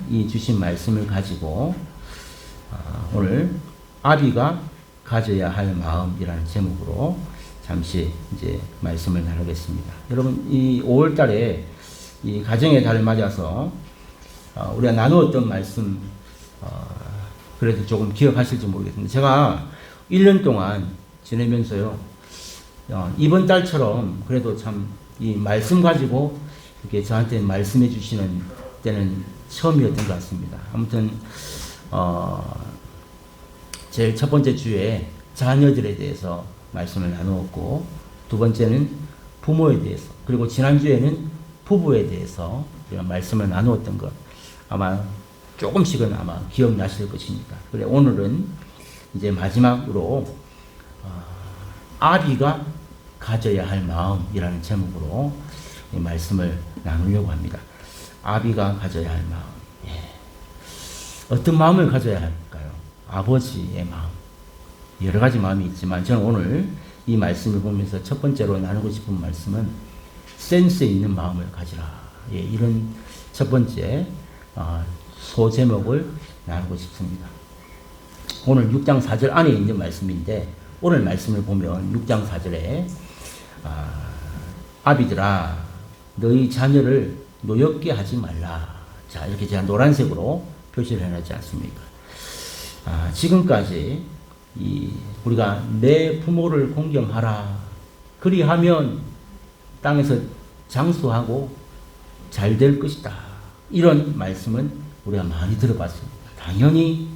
이 주신 말씀을 가지고 오늘 아비가 가져야 할 마음이라는 제목으로 잠시 이제 말씀을 나누겠습니다. 여러분, 이 5월 달에 이 가정의 달을 맞아서 우리가 나누었던 말씀 그래도 조금 기억하실지 모르겠습니다. 제가 1년 동안 지내면서요, 이번 달처럼 그래도 참 이 말씀 가지고 이렇게 저한테 말씀해 주시는 때는 처음이었던 것 같습니다. 아무튼 제일 첫 번째 주에 자녀들에 대해서 말씀을 나누었고, 두 번째는 부모에 대해서, 그리고 지난주에는 부부에 대해서 말씀을 나누었던 것 아마 조금씩은 아마 기억나실 것입니다. 그래, 오늘은 이제 마지막으로 아비가 가져야 할 마음이라는 제목으로 이 말씀을 나누려고 합니다. 아비가 가져야 할 마음. 어떤 마음을 가져야 할까요? 아버지의 마음. 여러 가지 마음이 있지만 저는 오늘 이 말씀을 보면서 첫 번째로 나누고 싶은 말씀은 센스 있는 마음을 가지라. 이런 첫 번째 소제목을 나누고 싶습니다. 오늘 6장 4절 안에 있는 말씀인데, 오늘 말씀을 보면 6장 4절에 아비들아 너희 자녀를 노엽게 하지 말라. 자, 이렇게 제가 노란색으로 표시를 해놨지 않습니까? 지금까지 우리가 내 부모를 공경하라, 그리하면 땅에서 장수하고 잘 될 것이다, 이런 말씀은 우리가 많이 들어봤습니다. 당연히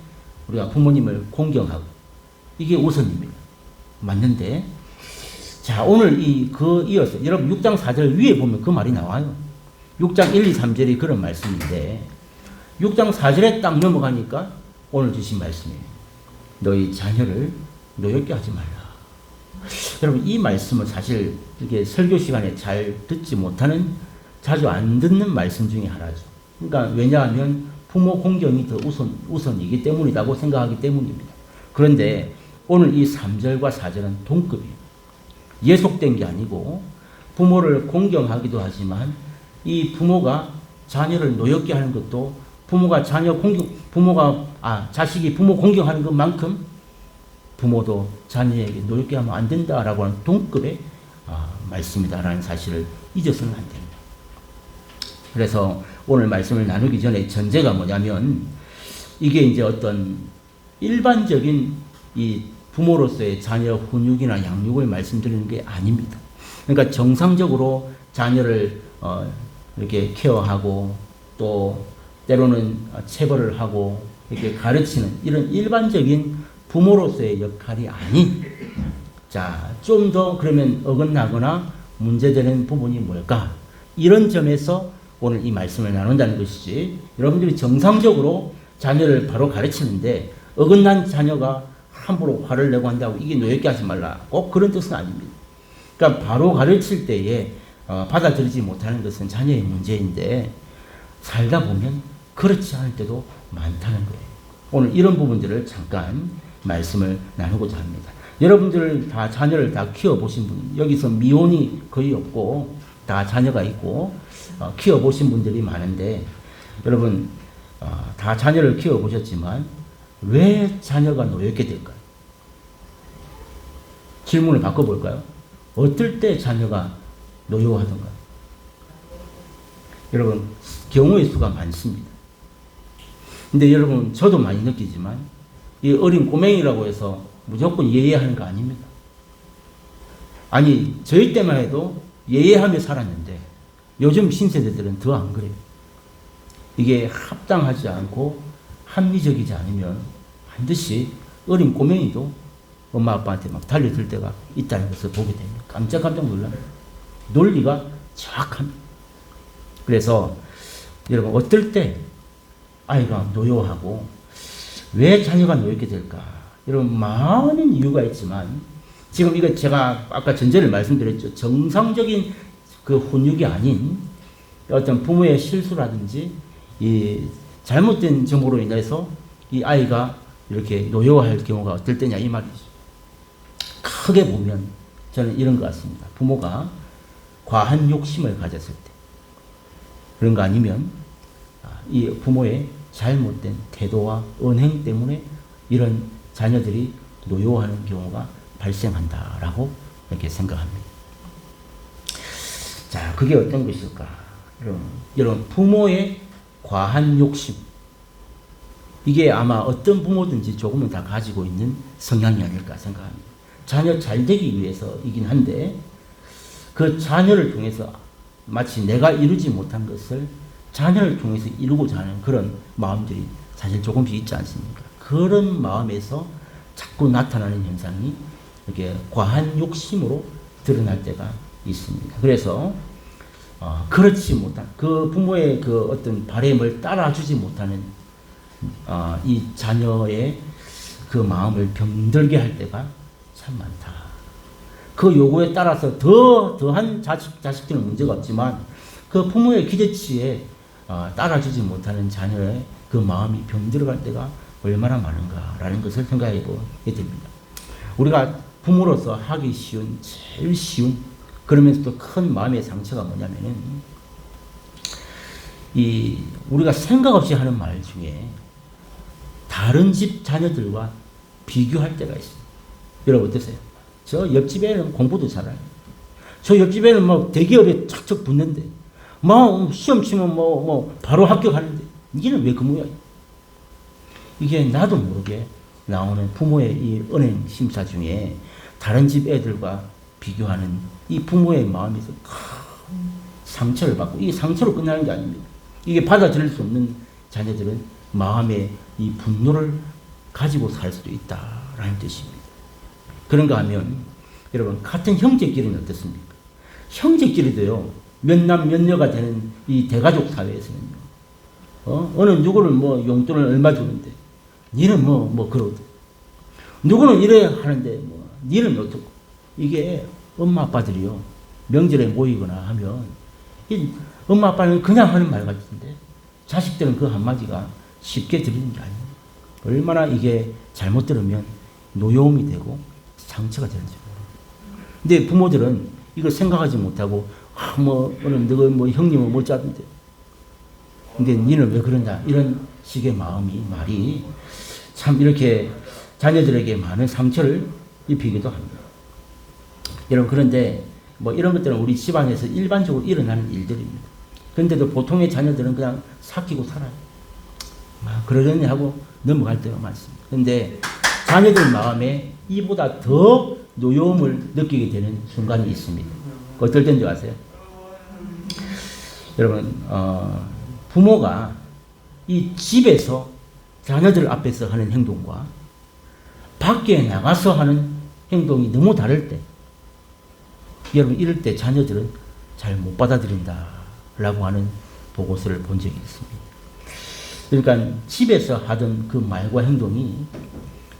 우리가 부모님을 공경하고 이게 우선입니다. 맞는데, 자, 오늘 이어서 여러분 6장 4절 위에 보면 그 말이 나와요. 6장 1, 2, 3절이 그런 말씀인데 6장 4절에 딱 넘어가니까 오늘 주신 말씀이에요. 너희 자녀를 노엽게 하지 말라. 여러분, 이 말씀은 사실 이렇게 설교 시간에 잘 듣지 못하는, 자주 안 듣는 말씀 중에 하나죠. 그러니까 왜냐하면 부모 공경이 더 우선이기 때문이라고 생각하기 때문입니다. 그런데 오늘 이 3절과 4절은 동급이에요. 예속된 게 아니고 부모를 공경하기도 하지만 이 부모가 자녀를 노엽게 하는 것도 자식이 부모 공경하는 것만큼 부모도 자녀에게 노엽게 하면 안 된다라고 하는 동급의 말씀이다라는 사실을 잊어서는 안 됩니다. 그래서 오늘 말씀을 나누기 전에 전제가 뭐냐면, 이게 이제 어떤 일반적인 이 부모로서의 자녀 훈육이나 양육을 말씀드리는 게 아닙니다. 그러니까 정상적으로 자녀를 이렇게 케어하고 또 때로는 체벌을 하고 이렇게 가르치는 이런 일반적인 부모로서의 역할이 아닌, 자, 좀 더 그러면 어긋나거나 문제되는 부분이 뭘까? 이런 점에서 오늘 이 말씀을 나눈다는 것이지, 여러분들이 정상적으로 자녀를 바로 가르치는데 어긋난 자녀가 함부로 화를 내고 한다고 이게 노엽게 하지 말라, 꼭 그런 뜻은 아닙니다. 그러니까 바로 가르칠 때에 받아들이지 못하는 것은 자녀의 문제인데, 살다 보면 그렇지 않을 때도 많다는 거예요. 오늘 이런 부분들을 잠깐 말씀을 나누고자 합니다. 여러분들 다 자녀를 다 키워보신 분, 여기서 미혼이 거의 없고 다 자녀가 있고 키워보신 분들이 많은데, 여러분 다 자녀를 키워보셨지만 왜 자녀가 노엽게 될까요? 질문을 바꿔볼까요? 어떨 때 자녀가 노여워하던가요? 여러분, 경우의 수가 많습니다. 근데 여러분, 저도 많이 느끼지만 이 어린 꼬맹이라고 해서 무조건 예예하는 거 아닙니다. 아니, 저희 때만 해도 예예하며 살았는데 요즘 신세대들은 더 안 그래요. 이게 합당하지 않고 합리적이지 않으면 반드시 어린 꼬맹이도 엄마 아빠한테 막 달려들 때가 있다는 것을 보게 됩니다. 깜짝 놀랍니다. 논리가 정확합니다. 그래서 여러분, 어떨 때 아이가 노여워하고 왜 자녀가 노엽게 될까? 여러분, 많은 이유가 있지만 지금 이거 제가 아까 전제를 말씀드렸죠. 정상적인 그 훈육이 아닌 어떤 부모의 실수라든지 이 잘못된 정보로 인해서 이 아이가 이렇게 노여워할 경우가 어떨 때냐, 이 말이죠. 크게 보면 저는 이런 것 같습니다. 부모가 과한 욕심을 가졌을 때, 그런 거 아니면 이 부모의 잘못된 태도와 언행 때문에 이런 자녀들이 노여워하는 경우가 발생한다라고 이렇게 생각합니다. 자, 그게 어떤 것일까? 이런 부모의 과한 욕심. 이게 아마 어떤 부모든지 조금은 다 가지고 있는 성향이 아닐까 생각합니다. 자녀 잘 되기 위해서이긴 한데 그 자녀를 통해서 마치 내가 이루지 못한 것을 자녀를 통해서 이루고자 하는 그런 마음들이 사실 조금씩 있지 않습니까? 그런 마음에서 자꾸 나타나는 현상이 이렇게 과한 욕심으로 드러날 때가 있습니다. 그래서 그렇지 못한 그 부모의 그 어떤 바램을 따라주지 못하는 이 자녀의 그 마음을 병들게 할 때가 참 많다. 그 요구에 따라서 더한 자식들은 문제가 없지만 그 부모의 기대치에 따라주지 못하는 자녀의 그 마음이 병들어갈 때가 얼마나 많은가라는 것을 생각해 보게 됩니다. 우리가 부모로서 하기 쉬운, 제일 쉬운, 그러면서도 큰 마음의 상처가 뭐냐면은, 우리가 생각 없이 하는 말 중에 다른 집 자녀들과 비교할 때가 있습니다. 여러분 어떠세요? 저 옆집에는 공부도 잘해요. 저 옆집에는 뭐 대기업에 척척 붙는데, 시험 치면 바로 합격하는데, 니는 왜 그 모양이야? 이게 나도 모르게 나오는 부모의 이 은행 심사 중에 다른 집 애들과 비교하는 이 부모의 마음에서 큰 상처를 받고, 이게 상처로 끝나는 게 아닙니다. 이게 받아들일 수 없는 자녀들은 마음에 이 분노를 가지고 살 수도 있다라는 뜻입니다. 그런가 하면 여러분 같은 형제끼리는 어떻습니까? 형제끼리도요 몇 남 몇 녀가 되는 이 대가족 사회에서는요 어느 누구를 용돈을 얼마 주는데 니는 그러고 누구는 이래 하는데 니는 어떻고, 이게 엄마 아빠들이요 명절에 모이거나 하면 이 엄마 아빠는 그냥 하는 말 같은데 자식들은 그 한마디가 쉽게 들리는 게 아니에요. 얼마나 이게 잘못 들으면 노여움이 되고 상처가 되는지 모릅니다. 근데 부모들은 이걸 생각하지 못하고 오늘 너가 형님은 못 자던데 근데 니는 왜 그러냐 이런 식의 말이 참 이렇게 자녀들에게 많은 상처를 입히기도 합니다. 여러분 그런데 이런 것들은 우리 집안에서 일반적으로 일어나는 일들입니다. 그런데도 보통의 자녀들은 그냥 삭히고 살아요. 그러려니 하고 넘어갈 때가 많습니다. 그런데 자녀들 마음에 이보다 더 노여움을 느끼게 되는 순간이 있습니다. 어떨 때인지 아세요? 여러분 부모가 이 집에서 자녀들 앞에서 하는 행동과 밖에 나가서 하는 행동이 너무 다를 때, 여러분 이럴 때 자녀들은 잘 못 받아들인다라고 하는 보고서를 본 적이 있습니다. 그러니까 집에서 하던 그 말과 행동이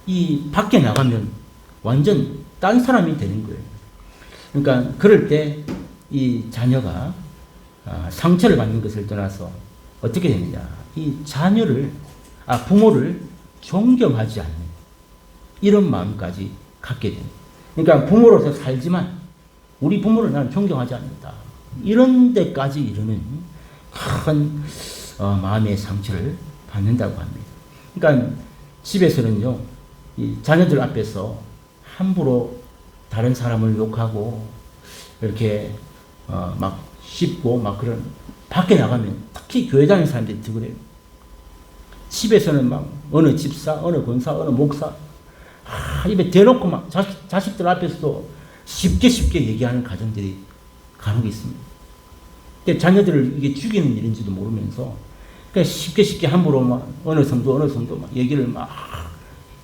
이 밖에 나가면 완전 딴 사람이 되는 거예요. 그러니까 그럴 때 이 자녀가 상처를 받는 것을 떠나서 어떻게 되느냐, 이 부모를 존경하지 않는 이런 마음까지 갖게 됩니다. 그러니까 부모로서 살지만 우리 부모를 나는 존경하지 않는다, 이런 데까지 이르는 큰 마음의 상처를 받는다고 합니다. 그러니까 집에서는요 이 자녀들 앞에서 함부로 다른 사람을 욕하고 이렇게 막 씹고 그런, 밖에 나가면 특히 교회 다니는 사람들이 더 그래요. 집에서는 어느 집사, 어느 권사, 어느 목사 입에 대놓고 자식들 앞에서도 쉽게 얘기하는 가정들이 간혹 있습니다. 근데 자녀들을 이게 죽이는 일인지도 모르면서 그냥 쉽게 함부로 어느 성도 얘기를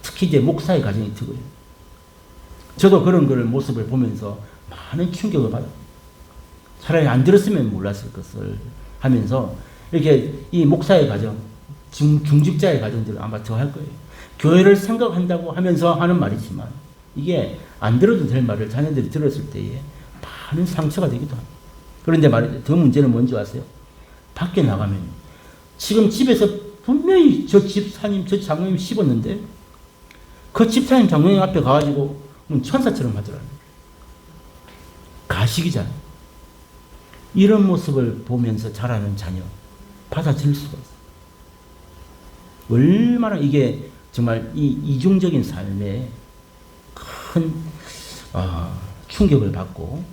특히 이제 목사의 가정이 더 그래요. 저도 그런 모습을 보면서 많은 충격을 받아요. 차라리 안 들었으면 몰랐을 것을 하면서 이렇게 이 목사의 가정, 중직자의 가정들은 아마 더 할 거예요. 교회를 생각한다고 하면서 하는 말이지만 이게 안 들어도 될 말을 자녀들이 들었을 때에 많은 상처가 되기도 합니다. 그런데 말이죠. 더 문제는 뭔지 아세요? 밖에 나가면 지금 집에서 분명히 저 집사님, 저 장로님 씹었는데 그 집사님, 장로님 앞에 가가지고 천사처럼 하더라고요. 가식이잖아요. 이런 모습을 보면서 자라는 자녀 받아들일 수가 있어요. 얼마나 이게 정말 이 이중적인 삶에 큰 충격을 받고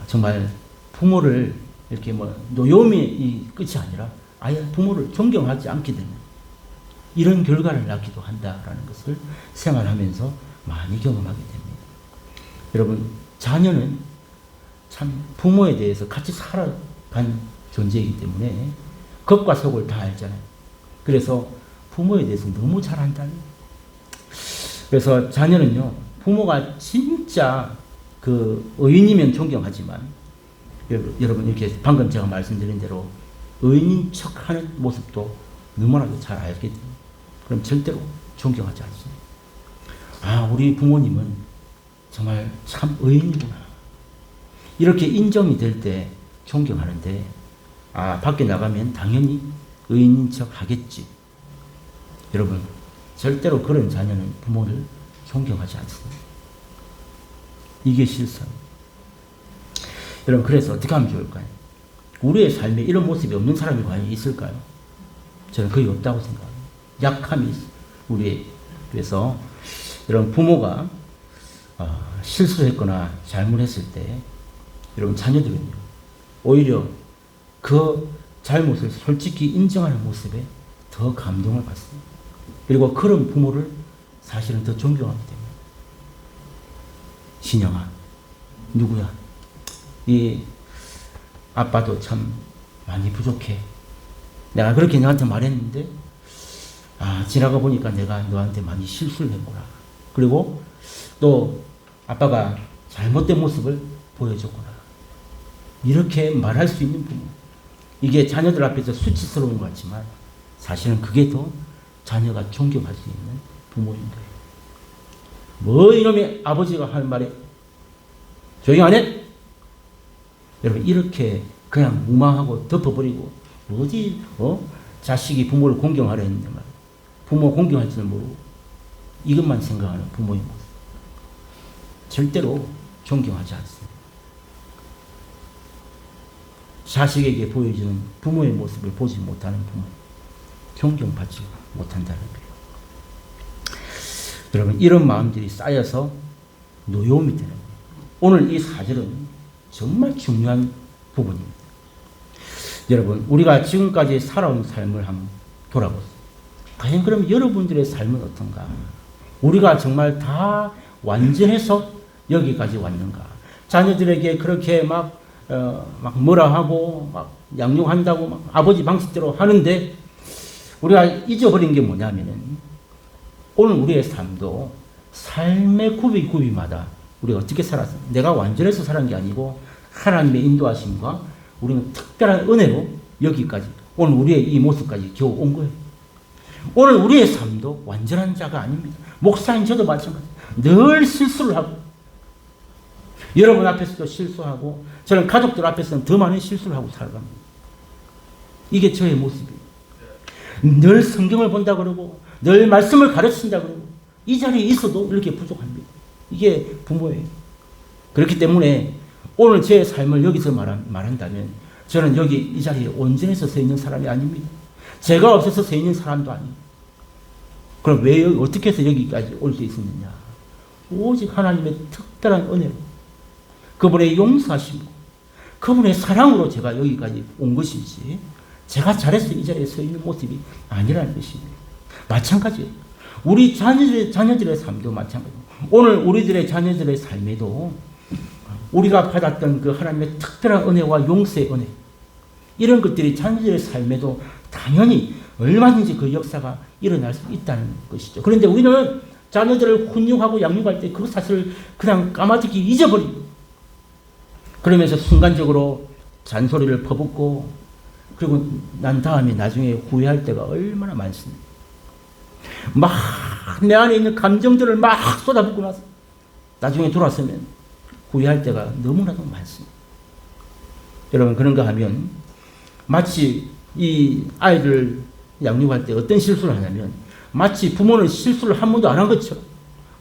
정말 부모를 이렇게 뭐 노여움이 끝이 아니라 아예 부모를 존경하지 않게 되는 이런 결과를 낳기도 한다라는 것을 생활하면서 많이 경험하게 됩니다. 여러분, 자녀는 참 부모에 대해서 같이 살아간 존재이기 때문에 겉과 속을 다 알잖아요. 그래서 부모에 대해서 너무 잘 안다는. 그래서 자녀는요, 부모가 진짜 그 의인이면 존경하지만, 여러분 이렇게 방금 제가 말씀드린 대로 의인인 척하는 모습도 너무나도 잘 알게 됩니다. 그럼 절대로 존경하지 않습니다. 우리 부모님은 정말 참 의인이구나. 이렇게 인정이 될 때 존경하는데, 밖에 나가면 당연히 의인인 척 하겠지. 여러분, 절대로 그런 자녀는 부모를 존경하지 않습니다. 이게 실수입니다. 여러분, 그래서 어떻게 하면 좋을까요? 우리의 삶에 이런 모습이 없는 사람이 과연 있을까요? 저는 거의 없다고 생각합니다. 약함이 있어요. 우리의. 그래서 여러분, 부모가 실수했거나 잘못했을 때 여러분, 자녀들은요, 오히려 그 잘못을 솔직히 인정하는 모습에 더 감동을 받습니다. 그리고 그런 부모를 사실은 더 존경하게 됩니다. 신영아, 누구야? 이 아빠도 참 많이 부족해. 내가 그렇게 너한테 말했는데, 지나가 보니까 내가 너한테 많이 실수를 했구나. 그리고 또 아빠가 잘못된 모습을 보여줬구나. 이렇게 말할 수 있는 부모. 이게 자녀들 앞에서 수치스러운 것 같지만 사실은 그게 더 자녀가 존경할 수 있는 부모인 거예요. 뭐 이놈의 아버지가 하는 말에 조용히 안 해? 여러분, 이렇게 그냥 무망하고 덮어버리고 어디 자식이 부모를 공경하려 했는데 말 부모 공경할 줄은 모르고 이것만 생각하는 부모의 모습. 절대로 존경하지 않습니다. 자식에게 보여주는 부모의 모습을 보지 못하는 부모, 존경받지 못한다는 거예요. 여러분, 이런 마음들이 쌓여서 노여움이 되는 거예요. 오늘 이 4절은 정말 중요한 부분입니다. 여러분, 우리가 지금까지 살아온 삶을 한번 돌아보세요. 과연 그럼 여러분들의 삶은 어떤가? 우리가 정말 다 완전해서 여기까지 왔는가? 자녀들에게 그렇게 막 뭐라 하고, 막 양육한다고, 막 아버지 방식대로 하는데, 우리가 잊어버린 게 뭐냐면은, 오늘 우리의 삶도 삶의 구비마다 우리가 어떻게 살았어요? 내가 완전해서 살은 게 아니고, 하나님의 인도하심과 우리는 특별한 은혜로 여기까지, 오늘 우리의 이 모습까지 겨우 온 거예요. 오늘 우리의 삶도 완전한 자가 아닙니다. 목사인 저도 마찬가지. 늘 실수를 하고, 여러분 앞에서도 실수하고, 저는 가족들 앞에서는 더 많은 실수를 하고 살아갑니다. 이게 저의 모습이에요. 늘 성경을 본다 그러고, 늘 말씀을 가르친다 그러고, 이 자리에 있어도 이렇게 부족합니다. 이게 부모예요. 그렇기 때문에 오늘 제 삶을 여기서 말한다면, 저는 여기 이 자리에 온전해서 서 있는 사람이 아닙니다. 제가 없어서 서 있는 사람도 아니에요. 그럼 왜 어떻게 해서 여기까지 올 수 있었느냐? 오직 하나님의 특별한 은혜로, 그분의 용서하심으로, 그분의 사랑으로 제가 여기까지 온 것이지, 제가 잘해서 이 자리에 서 있는 모습이 아니라는 것입니다. 마찬가지예요. 우리 자녀들의 삶도 마찬가지예요. 오늘 우리들의 자녀들의 삶에도 우리가 받았던 그 하나님의 특별한 은혜와 용서의 은혜, 이런 것들이 자녀들의 삶에도 당연히 얼마든지 그 역사가 일어날 수 있다는 것이죠. 그런데 우리는 자녀들을 훈육하고 양육할 때 그 사실을 그냥 까마득히 잊어버리고, 그러면서 순간적으로 잔소리를 퍼붓고, 그리고 난 다음에 나중에 후회할 때가 얼마나 많습니다. 막 내 안에 있는 감정들을 막 쏟아붓고 나서 나중에 돌아서면 후회할 때가 너무나도 많습니다. 여러분, 그런가 하면 마치 이 아이를 양육할 때 어떤 실수를 하냐면, 마치 부모는 실수를 한 번도 안 한 것처럼,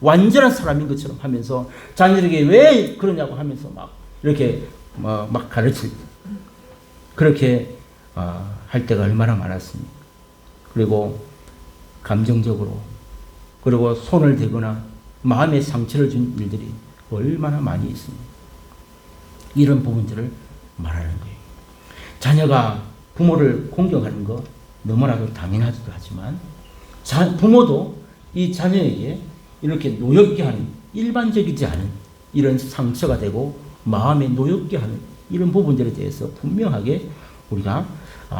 완전한 사람인 것처럼 하면서 자녀들에게 왜 그러냐고 하면서 막 이렇게 막 가르칠 때, 그렇게 할 때가 얼마나 많았습니까? 그리고 감정적으로 그리고 손을 대거나 마음에 상처를 준 일들이 얼마나 많이 있습니다. 이런 부분들을 말하는 거예요. 자녀가 부모를 공경하는 거 너무나도 당연하기도 하지만 부모도 이 자녀에게 이렇게 노엽게 하는 일반적이지 않은 이런 상처가 되고 마음에 노엽게 하는 이런 부분들에 대해서 분명하게 우리가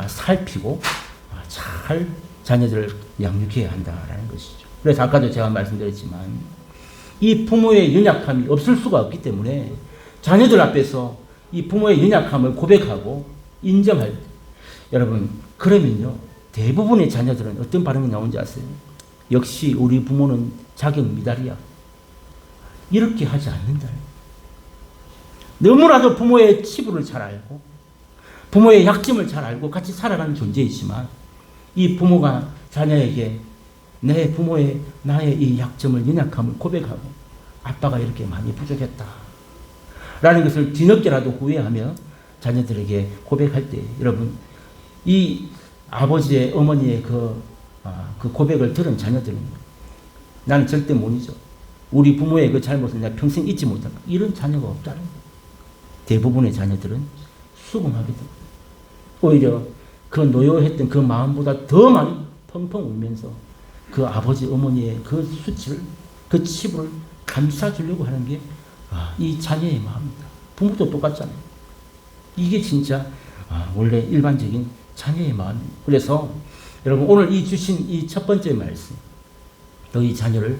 살피고 잘 자녀들을 양육해야 한다라는 것이죠. 그래서 아까도 제가 말씀드렸지만 이 부모의 연약함이 없을 수가 없기 때문에 자녀들 앞에서 이 부모의 연약함을 고백하고 인정할 때 여러분 그러면요 대부분의 자녀들은 어떤 반응이 나오는지 아세요? 역시 우리 부모는 자격 미달이야. 이렇게 하지 않는다. 너무나도 부모의 치부를 잘 알고 부모의 약점을 잘 알고 같이 살아가는 존재이지만 이 부모가 자녀에게 내 부모의 나의 이 약점을 연약함을 고백하고 아빠가 이렇게 많이 부족했다 라는 것을 뒤늦게라도 후회하며 자녀들에게 고백할 때 여러분 이 아버지의 어머니의 그 고백을 들은 자녀들은 나는 절대 못 잊어. 우리 부모의 그 잘못을 내가 평생 잊지 못한다. 이런 자녀가 없다는 거예요. 대부분의 자녀들은 수긍하게 됩니다. 오히려 그 노여했던 그 마음보다 더 많이 펑펑 울면서 그 아버지 어머니의 그 수치를 그 치부를 감싸주려고 하는 게 이 자녀의 마음입니다. 부모도 똑같잖아요. 이게 진짜 원래 일반적인 자녀의 마음입니다. 그래서 여러분 오늘 이 주신 이 첫 번째 말씀 너희 자녀를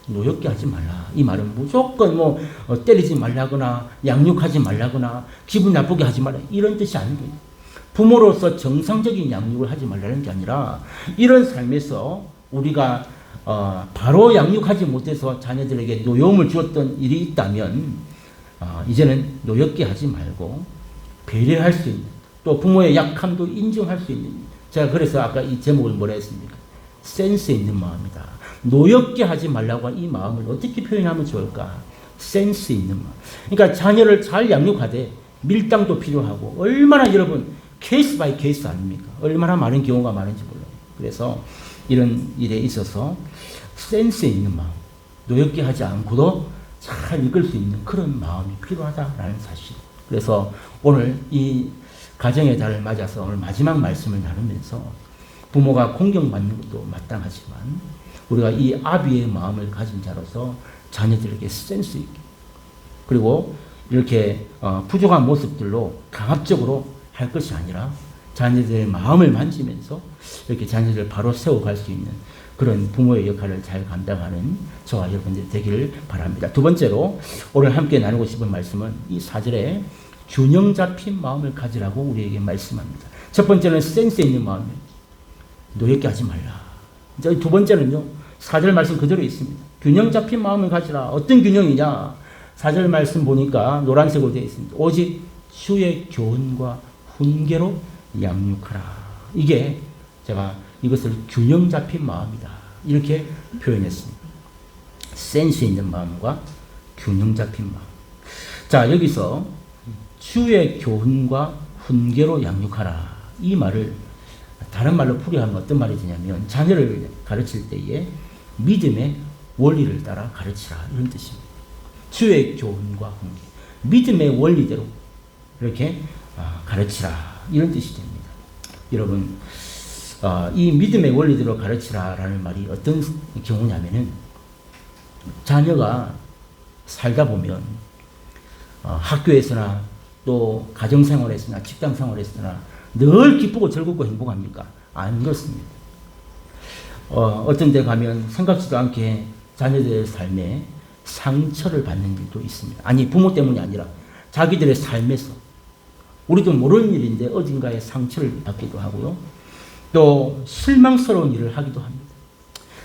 노엽게 하지 말라. 이 말은 무조건 때리지 말라거나 양육하지 말라거나 기분 나쁘게 하지 말라 이런 뜻이 아니에요. 부모로서 정상적인 양육을 하지 말라는 게 아니라 이런 삶에서 우리가 바로 양육하지 못해서 자녀들에게 노여움을 주었던 일이 있다면 이제는 노엽게 하지 말고 배려할 수 있는 또 부모의 약함도 인정할 수 있는 제가 그래서 아까 이 제목을 뭐라 했습니까? 센스 있는 마음이다. 노엽게 하지 말라고 한 이 마음을 어떻게 표현하면 좋을까? 센스 있는 마음. 그러니까 자녀를 잘 양육하되 밀당도 필요하고 얼마나 여러분 케이스 바이 케이스 아닙니까? 얼마나 많은 경우가 많은지 몰라요. 그래서 이런 일에 있어서 센스 있는 마음, 노엽게 하지 않고도 잘 이끌 수 있는 그런 마음이 필요하다라는 사실. 그래서 오늘 이 가정의 달을 맞아서 오늘 마지막 말씀을 나누면서 부모가 공경받는 것도 마땅하지만 우리가 이 아비의 마음을 가진 자로서 자녀들에게 센스 있게 그리고 이렇게 부족한 모습들로 강압적으로 할 것이 아니라 자녀들의 마음을 만지면서 이렇게 자녀들을 바로 세워갈 수 있는 그런 부모의 역할을 잘 감당하는 저와 여러분들이 되기를 바랍니다. 두 번째로 오늘 함께 나누고 싶은 말씀은 이 4절에 균형 잡힌 마음을 가지라고 우리에게 말씀합니다. 첫 번째는 센스 있는 마음이에요. 노엽게 하지 말라. 이제 두 번째는요. 4절 말씀 그대로 있습니다. 균형 잡힌 마음을 가지라. 어떤 균형이냐. 4절 말씀 보니까 노란색으로 되어 있습니다. 오직 주의 교훈과 훈계로 양육하라. 이게 제가 이것을 균형 잡힌 마음이다. 이렇게 표현했습니다. 센스 있는 마음과 균형 잡힌 마음. 자, 여기서 주의 교훈과 훈계로 양육하라. 이 말을 다른 말로 풀이하면 어떤 말이 되냐면 자녀를 가르칠 때에 믿음의 원리를 따라 가르치라. 이런 뜻입니다. 주의 교훈과 훈계. 믿음의 원리대로 이렇게 가르치라. 이런 뜻이 됩니다. 여러분, 이 믿음의 원리대로 가르치라라는 말이 어떤 경우냐면은 자녀가 살다 보면 학교에서나 또 가정생활에서나 직장생활에서나 늘 기쁘고 즐겁고 행복합니까? 안 그렇습니다. 어떤 데 가면 생각지도 않게 자녀들의 삶에 상처를 받는 일도 있습니다. 아니 부모 때문이 아니라 자기들의 삶에서 우리도 모르는 일인데 어딘가에 상처를 받기도 하고요. 또 실망스러운 일을 하기도 합니다.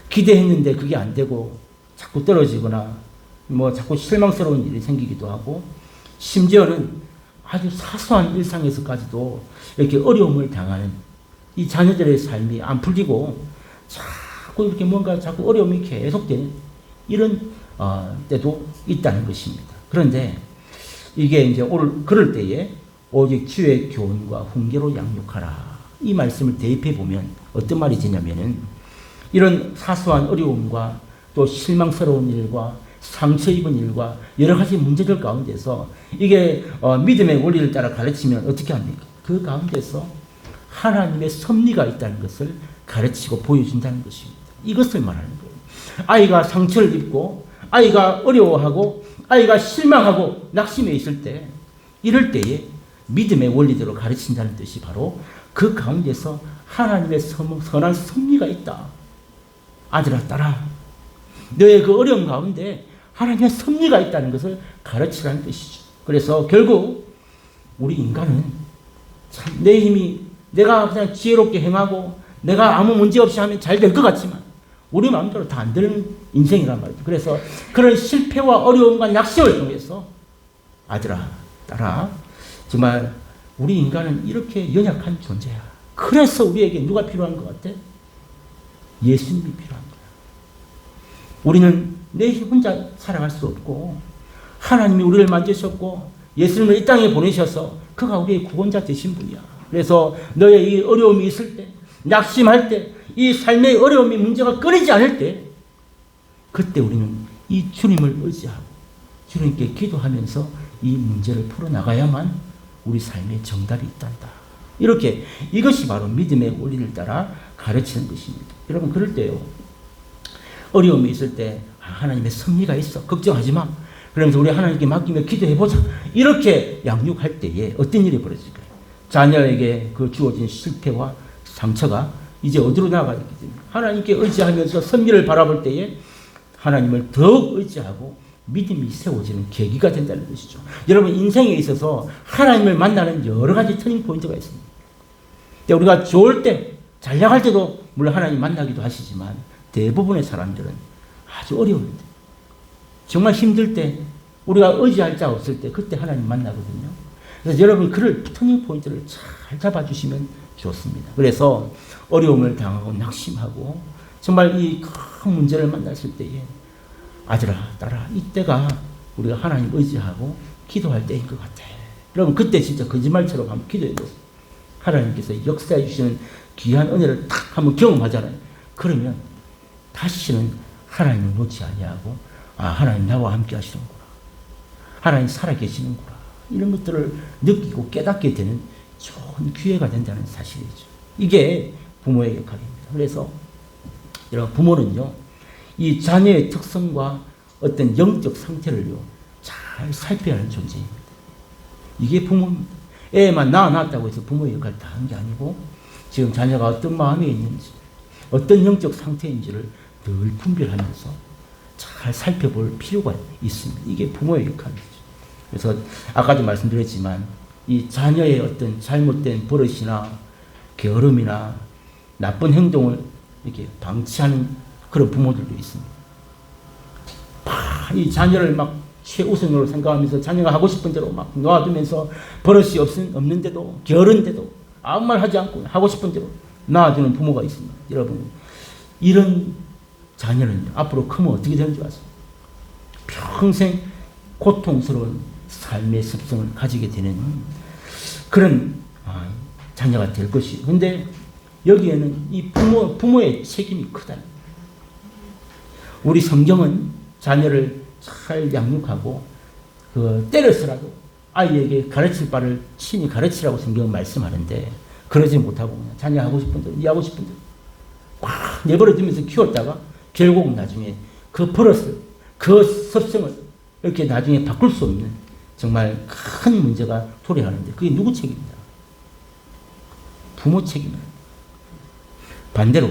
기대했는데 그게 안 되고 자꾸 떨어지거나 자꾸 실망스러운 일이 생기기도 하고 심지어는 아주 사소한 일상에서까지도 이렇게 어려움을 당하는 이 자녀들의 삶이 안 풀리고 자꾸 이렇게 자꾸 어려움이 계속되는 이런 때도 있다는 것입니다. 그런데 이게 이제 오늘 그럴 때에 오직 주의 교훈과 훈계로 양육하라. 이 말씀을 대입해 보면 어떤 말이 되냐면은 이런 사소한 어려움과 또 실망스러운 일과 상처 입은 일과 여러 가지 문제들 가운데서 이게 믿음의 원리를 따라 가르치면 어떻게 합니까? 그 가운데서 하나님의 섭리가 있다는 것을 가르치고 보여준다는 것입니다. 이것을 말하는 거예요. 아이가 상처를 입고 아이가 어려워하고 아이가 실망하고 낙심해 있을 때, 이럴 때에 믿음의 원리대로 가르친다는 뜻이 바로 그 가운데서 하나님의 선한 섭리가 있다. 아들아, 딸아, 너의 그 어려움 가운데 하나님의 섭리가 있다는 것을 가르치라는 뜻이죠. 그래서 결국 우리 인간은 참 내 힘이, 내가 그냥 지혜롭게 행하고 내가 아무 문제 없이 하면 잘 될 것 같지만 우리 마음대로 다 안 되는 인생이란 말이죠. 그래서 그런 실패와 어려움과 낙심을 통해서 아들아, 딸아, 정말 우리 인간은 이렇게 연약한 존재야. 그래서 우리에게 누가 필요한 것 같아? 예수님이 필요한 거야. 우리는 내 혼자 살아갈 수 없고 하나님이 우리를 만드셨고 예수님을 이 땅에 보내셔서 그가 우리의 구원자 되신 분이야. 그래서 너의 이 어려움이 있을 때, 낙심할 때, 이 삶의 어려움이 문제가 끊이지 않을 때, 그때 우리는 이 주님을 의지하고 주님께 기도하면서 이 문제를 풀어나가야만 우리 삶에 정답이 있단다. 이렇게 이것이 바로 믿음의 원리를 따라 가르치는 것입니다. 여러분, 그럴 때요, 어려움이 있을 때 하나님의 섭리가 있어, 걱정하지 마, 그러면서 우리 하나님께 맡기며 기도해보자, 이렇게 양육할 때에 어떤 일이 벌어질까요? 자녀에게 그 주어진 실패와 상처가 이제 어디로 나가게 됩니까? 하나님께 의지하면서 섭리를 바라볼 때에 하나님을 더욱 의지하고 믿음이 세워지는 계기가 된다는 것이죠. 여러분, 인생에 있어서 하나님을 만나는 여러 가지 터닝 포인트가 있습니다. 우리가 좋을 때, 잘 나갈 때도 물론 하나님 만나기도 하시지만 대부분의 사람들은 아주 어려울 때, 정말 힘들 때, 우리가 의지할 자 없을 때, 그때 하나님 만나거든요. 그래서 여러분, 그를 터닝 포인트를 잘 잡아주시면 좋습니다. 그래서 어려움을 당하고 낙심하고 정말 이 큰 문제를 만났을 때에 아들아, 딸아, 이때가 우리가 하나님 의지하고 기도할 때인 것 같아. 여러분, 그때 진짜 거짓말처럼 한번 기도해보세요. 하나님께서 역사해 주시는 귀한 은혜를 탁 한번 경험하잖아요. 그러면 다시는 하나님을 놓지 아니하고, 아, 하나님 나와 함께 하시는구나, 하나님 살아계시는구나, 이런 것들을 느끼고 깨닫게 되는 좋은 기회가 된다는 사실이죠. 이게 부모의 역할입니다. 그래서 여러분, 부모는요, 이 자녀의 특성과 어떤 영적 상태를요, 잘 살펴야 하는 존재입니다. 이게 부모입니다. 애만 낳았다고 해서 부모의 역할을 다 하는 게 아니고, 지금 자녀가 어떤 마음에 있는지, 어떤 영적 상태인지를 늘 분별하면서 잘 살펴볼 필요가 있습니다. 이게 부모의 역할이죠. 그래서 아까도 말씀드렸지만 이 자녀의 어떤 잘못된 버릇이나 게으름이나 나쁜 행동을 이렇게 방치하는 그런 부모들도 있습니다. 이 자녀를 막 최우선으로 생각하면서 자녀가 하고 싶은 대로 막 놔두면서 버릇이 없는데도, 게으른데도 아무 말 하지 않고 하고 싶은 대로 놔두는 부모가 있습니다. 여러분, 이런 자녀는 앞으로 크면 어떻게 되는 줄 아세요? 평생 고통스러운 삶의 습성을 가지게 되는 그런 자녀가 될 것이에요. 그런데 여기에는 이 부모의 책임이 크다. 우리 성경은 자녀를 잘 양육하고 때려서라도 아이에게 가르칠 바를 친히 가르치라고 성경은 말씀하는데, 그러지 못하고 그냥 자녀 하고 싶은 대로, 네 하고 싶은 대로 꽉 내버려 두면서 키웠다가 결국은 나중에 그 버릇을, 그 습성을 이렇게 나중에 바꿀 수 없는 정말 큰 문제가 도래하는데, 그게 누구 책임입니다? 부모 책임입니다. 반대로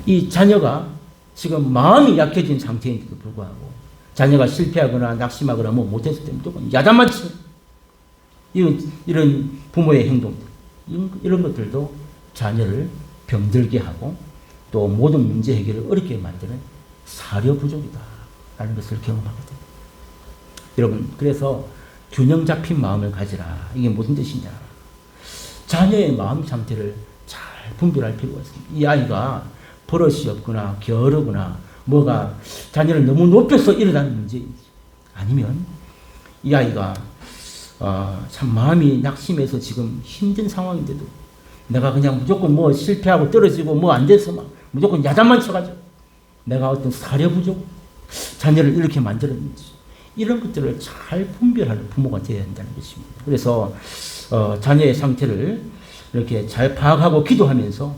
이 자녀가 지금 마음이 약해진 상태인데도 불구하고 자녀가 실패하거나 낙심하거나 뭐 못했을 때 무조건 야단만 치는 이런 부모의 행동들, 이런 것들도 자녀를 병들게 하고 또 모든 문제 해결을 어렵게 만드는 사려 부족이다 라는 것을 경험하거든요. 여러분, 그래서 균형 잡힌 마음을 가지라, 이게 무슨 뜻이냐, 자녀의 마음 상태를 잘 분별할 필요가 있습니다. 이 아이가 버릇이 없거나 게으르거나 뭐가 자녀를 너무 높여서 일어나는 문제인지, 아니면 이 아이가 참 마음이 낙심해서 지금 힘든 상황인데도 내가 그냥 무조건 뭐 실패하고 떨어지고 뭐 안 돼서 막 무조건 야단만 쳐가지고 내가 어떤 사려부족 자녀를 이렇게 만들었는지 이런 것들을 잘 분별하는 부모가 되어야 한다는 것입니다. 그래서 자녀의 상태를 이렇게 잘 파악하고 기도하면서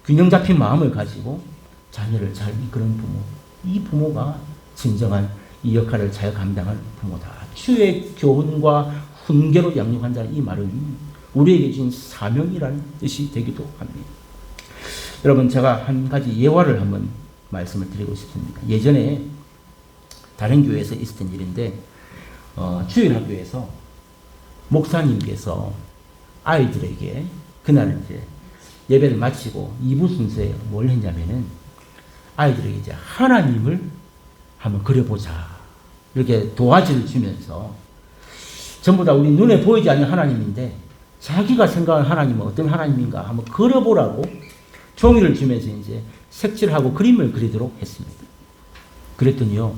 균형 잡힌 마음을 가지고 자녀를 잘 이끄는 부모, 이 부모가 진정한 이 역할을 잘 감당하는 부모다. 주의 교훈과 훈계로 양육한다는 이 말은 우리에게 주신 사명이라는 뜻이 되기도 합니다. 여러분, 제가 한 가지 예화를 한번 말씀을 드리고 싶습니다. 예전에 다른 교회에서 있었던 일인데 주일학교에서 목사님께서 아이들에게 그날 이제 예배를 마치고 2부 순서에 뭘 했냐면은 아이들에게 이제 하나님을 한번 그려보자 이렇게 도화지를 주면서 전부 다 우리 눈에 보이지 않는 하나님인데 자기가 생각하는 하나님은 어떤 하나님인가 한번 그려보라고 종이를 주면서 이제 색칠하고 그림을 그리도록 했습니다. 그랬더니요,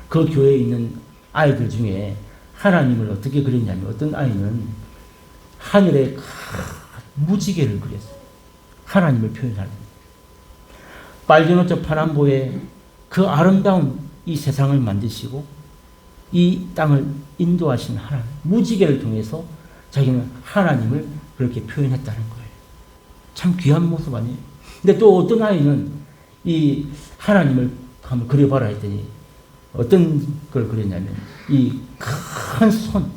그 교회에 있는 아이들 중에 하나님을 어떻게 그렸냐면 어떤 아이는 하늘에 무지개를 그렸어요. 하나님을 표현하는 빨간 옷저 파란보에 그 아름다운 이 세상을 만드시고 이 땅을 인도하신 하나님, 무지개를 통해서 자기는 하나님을 그렇게 표현했다는 거예요. 참 귀한 모습 아니에요? 근데 또 어떤 아이는 이 하나님을 한번 그려봐라 했더니 어떤 걸 그렸냐면 이 큰 손,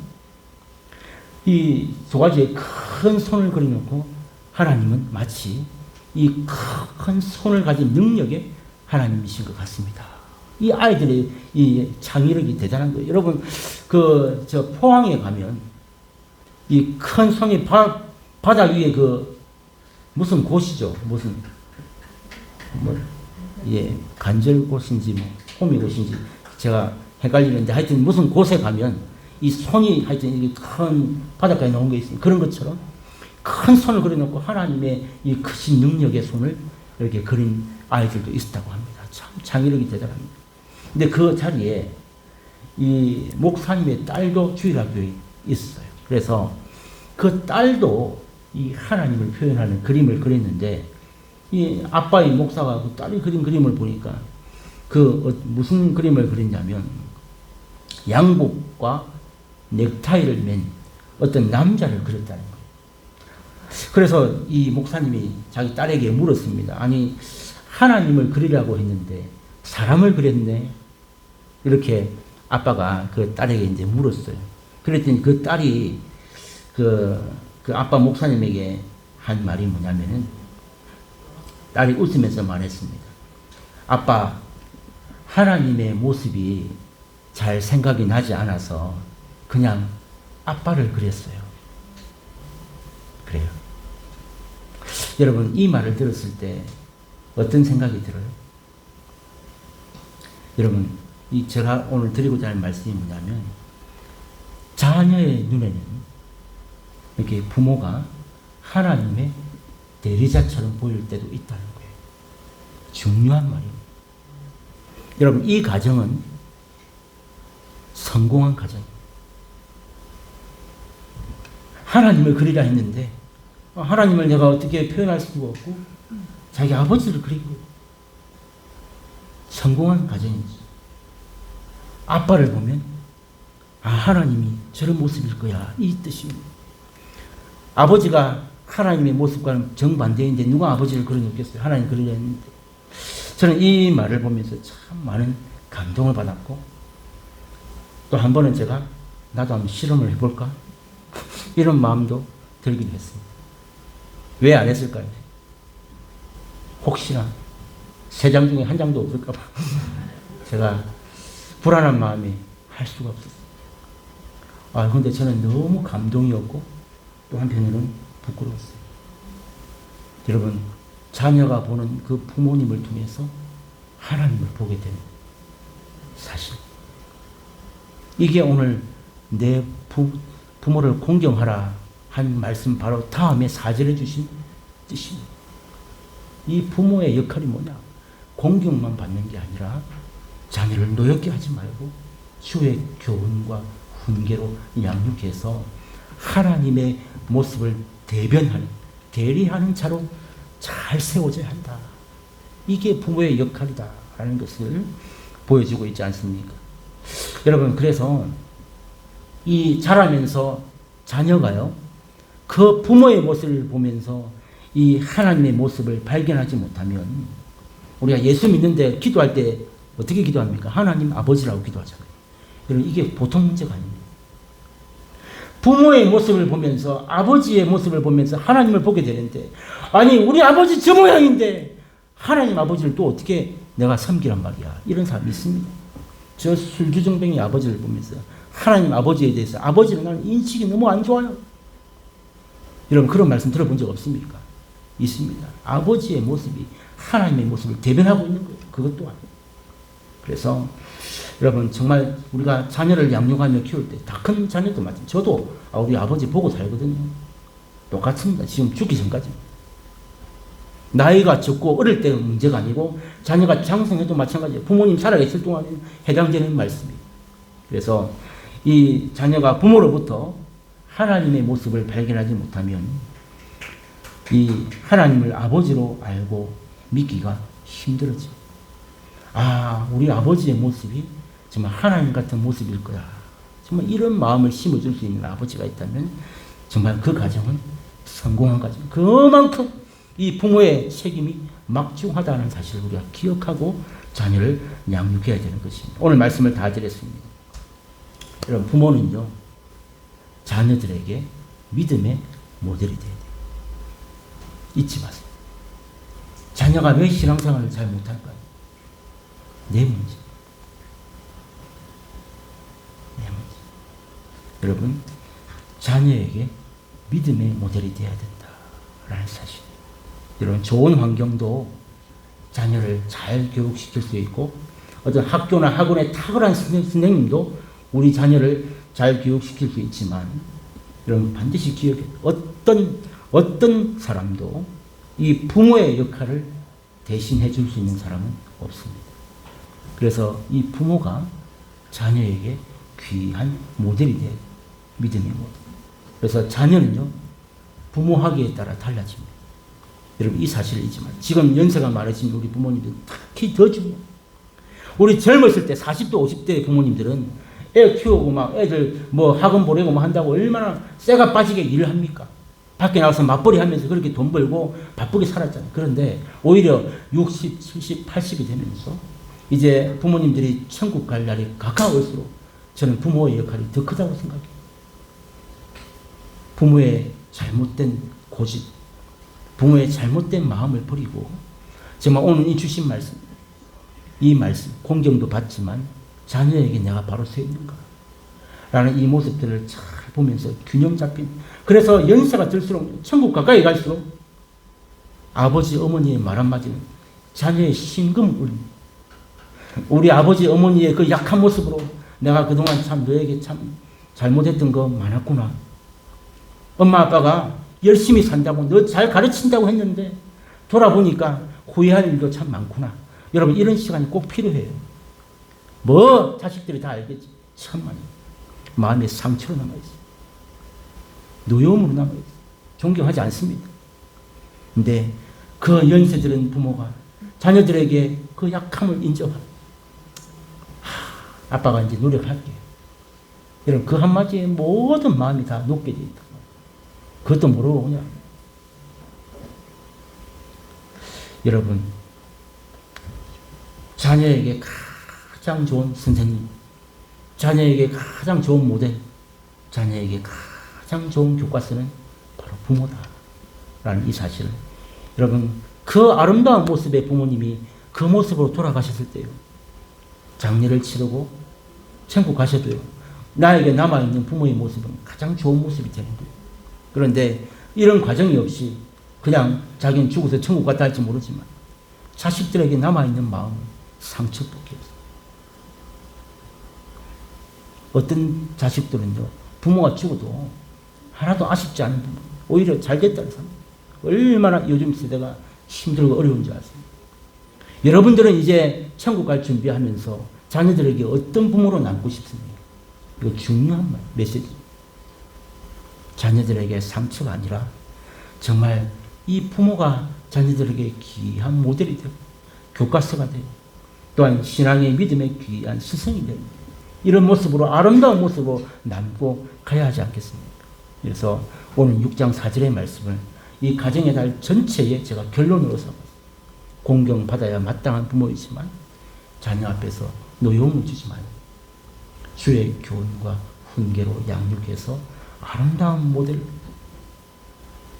이 도화지에 큰 손을 그려놓고 하나님은 마치 이 큰 손을 가진 능력의 하나님이신 것 같습니다. 이 아이들의 이 창의력이 대단한 거예요. 여러분, 저 포항에 가면 이 큰 손이 바다 위에 무슨 곳이죠? 무슨 간절곳인지 호미곳인지 제가 헷갈리는데 하여튼 무슨 곳에 가면 이 손이 하여튼 이렇게 큰 바닷가에 나온 게 있습니다. 그런 것처럼 큰 손을 그려놓고 하나님의 이 크신 능력의 손을 이렇게 그린 아이들도 있었다고 합니다. 참 창의력이 대단합니다. 근데 그 자리에 이 목사님의 딸도 주일학교에 있었어요. 그래서 그 딸도 이 하나님을 표현하는 그림을 그렸는데 이 아빠의 목사가 그 딸이 그린 그림을 보니까 무슨 그림을 그렸냐면 양복과 넥타이를 맨 어떤 남자를 그렸다는 거예요. 그래서 이 목사님이 자기 딸에게 물었습니다. 아니, 하나님을 그리라고 했는데 사람을 그렸네. 이렇게 아빠가 그 딸에게 이제 물었어요. 그랬더니 그 딸이 그 아빠 목사님에게 한 말이 뭐냐면은 딸이 웃으면서 말했습니다. 아빠, 하나님의 모습이 잘 생각이 나지 않아서 그냥 아빠를 그렸어요. 그래요. 여러분, 이 말을 들었을 때 어떤 생각이 들어요? 여러분, 제가 오늘 드리고자 하는 말씀이 뭐냐면 자녀의 눈에는 이렇게 부모가 하나님의 대리자처럼 보일 때도 있다는 거예요. 중요한 말입니다. 여러분, 이 가정은 성공한 가정입니다. 하나님을 그리라 했는데 하나님을 내가 어떻게 표현할 수가 없고 자기 아버지를 그리고 성공한 가정이지. 아빠를 보면 하나님이 저런 모습일 거야, 이 뜻입니다. 아버지가 하나님의 모습과는 정반대인데 누가 아버지를 그려놓겠어요? 하나님 그리려 했는데. 저는 이 말을 보면서 참 많은 감동을 받았고 또 한 번은 제가 나도 한번 실험을 해볼까? 이런 마음도 들긴 했습니다. 왜 안 했을까요? 혹시나 3장 중에 1장도 없을까 봐 제가 불안한 마음에 할 수가 없었어요. 근데 저는 너무 감동이었고 또 한편으로는 부끄러웠어요. 여러분, 자녀가 보는 그 부모님을 통해서 하나님을 보게 되는 사실. 이게 오늘 내 부모를 공경하라 한 말씀 바로 다음에 사절해 주신 뜻입니다. 이 부모의 역할이 뭐냐? 공경만 받는 게 아니라 자녀를 노엽게 하지 말고 주의 교훈과 훈계로 양육해서 하나님의 모습을 대변하는, 대리하는 자로 잘 세워져야 한다. 이게 부모의 역할이다라는 것을 보여주고 있지 않습니까? 여러분, 그래서 이 자라면서 자녀가요, 그 부모의 모습을 보면서 이 하나님의 모습을 발견하지 못하면, 우리가 예수 믿는데 기도할 때 어떻게 기도합니까? 하나님 아버지라고 기도하잖아요. 여러분, 이게 보통 문제가 아닙니다. 부모의 모습을 보면서, 아버지의 모습을 보면서 하나님을 보게 되는데, 아니 우리 아버지 저 모양인데 하나님 아버지를 또 어떻게 내가 섬기란 말이야. 이런 사람이 있습니다. 저 술주정뱅이 아버지를 보면서 하나님 아버지에 대해서, 아버지는 나는 인식이 너무 안 좋아요. 여러분, 그런 말씀 들어본 적 없습니까? 있습니다. 아버지의 모습이 하나님의 모습을 대변하고 있는 거예요. 그것 또한. 그래서 여러분, 정말 우리가 자녀를 양육하며 키울 때, 다 큰 자녀도 마찬가지. 저도 우리 아버지 보고 살거든요. 똑같습니다. 지금 죽기 전까지. 나이가 적고 어릴 때는 문제가 아니고 자녀가 장성해도 마찬가지예요. 부모님 살아계실 동안에 해당되는 말씀이에요. 그래서 이 자녀가 부모로부터 하나님의 모습을 발견하지 못하면 이 하나님을 아버지로 알고 믿기가 힘들어져. 아, 우리 아버지의 모습이 정말 하나님 같은 모습일 거야. 정말 이런 마음을 심어줄 수 있는 아버지가 있다면 정말 그 가정은 성공한 가정. 그만큼 이 부모의 책임이 막중하다는 사실을 우리가 기억하고 자녀를 양육해야 되는 것입니다. 오늘 말씀을 다 드렸습니다. 여러분, 부모는요, 자녀들에게 믿음의 모델이 돼야 돼요. 잊지 마세요. 자녀가 왜 신앙생활을 잘 못할까요? 내 문제. 내 문제. 여러분, 자녀에게 믿음의 모델이 되어야 된다라는 사실. 여러분, 좋은 환경도 자녀를 잘 교육시킬 수 있고, 어떤 학교나 학원에 탁월한 선생님도 우리 자녀를 잘 교육시킬 수 있지만, 여러분 반드시 기억해. 어떤 사람도 이 부모의 역할을 대신해 줄 수 있는 사람은 없습니다. 그래서 이 부모가 자녀에게 귀한 모델이 돼야 돼요. 믿음의 모델. 그래서 자녀는요, 부모 하기에 따라 달라집니다. 여러분, 이 사실을 잊지 마세요. 지금 연세가 많으신 우리 부모님들 특히 더 중요해요. 우리 젊었을 때 40대, 50대 부모님들은 애 키우고 막 애들 뭐 학원 보내고 뭐 한다고 얼마나 쇠가 빠지게 일을 합니까? 밖에 나가서 맞벌이 하면서 그렇게 돈 벌고 바쁘게 살았잖아요. 그런데 오히려 60, 70, 80이 되면서 이제 부모님들이 천국 갈 날이 가까울수록 저는 부모의 역할이 더 크다고 생각해요. 부모의 잘못된 고집, 부모의 잘못된 마음을 버리고 정말 오늘 이 주신 말씀, 이 말씀 공경도 받지만 자녀에게 내가 바로 서 있는가 라는 이 모습들을 잘 보면서 균형 잡힌, 그래서 연세가 들수록 천국 가까이 갈수록 아버지 어머니의 말 한마디는 자녀의 심금을 울립니다. 우리 아버지 어머니의 그 약한 모습으로 내가 그동안 참 너에게 참 잘못했던 거 많았구나. 엄마 아빠가 열심히 산다고 너 잘 가르친다고 했는데 돌아보니까 후회할 일도 참 많구나. 여러분, 이런 시간이 꼭 필요해요. 뭐 자식들이 다 알겠지. 천만에 마음에 상처로 남아있어요. 노여움으로 남아있어요. 존경하지 않습니다. 근데 그 연세 들은 부모가 자녀들에게 그 약함을 인정하고, 아빠가 이제 노력할게요. 여러분, 그 한마디에 모든 마음이 다 녹게 돼 있다. 그것도 모르고 그냥. 여러분, 자녀에게 가장 좋은 선생님, 자녀에게 가장 좋은 모델, 자녀에게 가장 좋은 교과서는 바로 부모다라는 이 사실을, 여러분, 그 아름다운 모습의 부모님이 그 모습으로 돌아가셨을 때요, 장례를 치르고 천국 가셔도요, 나에게 남아있는 부모의 모습은 가장 좋은 모습이 되는 거예요. 그런데 이런 과정이 없이 그냥 자기는 죽어서 천국 갔다 할지 모르지만 자식들에게 남아있는 마음은 상처밖에 없어요. 어떤 자식들은요, 부모가 죽어도 하나도 아쉽지 않은 부모, 오히려 잘됐다는 사람, 얼마나 요즘 세대가 힘들고 어려운지 아세요? 여러분들은 이제 천국 갈 준비하면서 자녀들에게 어떤 부모로 남고 싶습니까? 이거 중요한 말, 메시지. 자녀들에게 상처가 아니라 정말 이 부모가 자녀들에게 귀한 모델이 되고 교과서가 되고 또한 신앙의 믿음의 귀한 스승이 되는 이런 모습으로 아름다운 모습으로 남고 가야 하지 않겠습니까? 그래서 오늘 6장 4절의 말씀을 이 가정의 달 전체에 제가 결론으로 삼았습니다. 공경받아야 마땅한 부모이지만 자녀 앞에서 노여움을 주지 말고 주의 교훈과 훈계로 양육해서 아름다운 모델,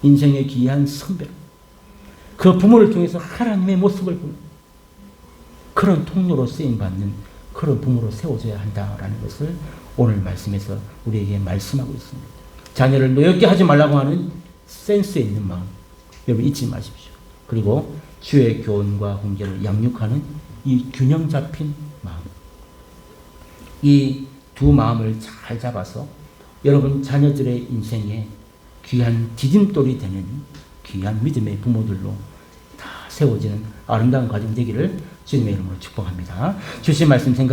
인생의 귀한 선배, 그 부모를 통해서 하나님의 모습을 보는 그런 통로로 쓰임받는 그런 부모로 세워져야 한다라는 것을 오늘 말씀에서 우리에게 말씀하고 있습니다. 자녀를 노엽게 하지 말라고 하는 센스 있는 마음 여러분 잊지 마십시오. 그리고 주의 교훈과 훈계를 양육하는 이 균형 잡힌 마음, 이 두 마음을 잘 잡아서 여러분 자녀들의 인생에 귀한 디딤돌이 되는 귀한 믿음의 부모들로 다 세워지는 아름다운 가정 되기를 주님의 이름으로 축복합니다. 주신 말씀 생각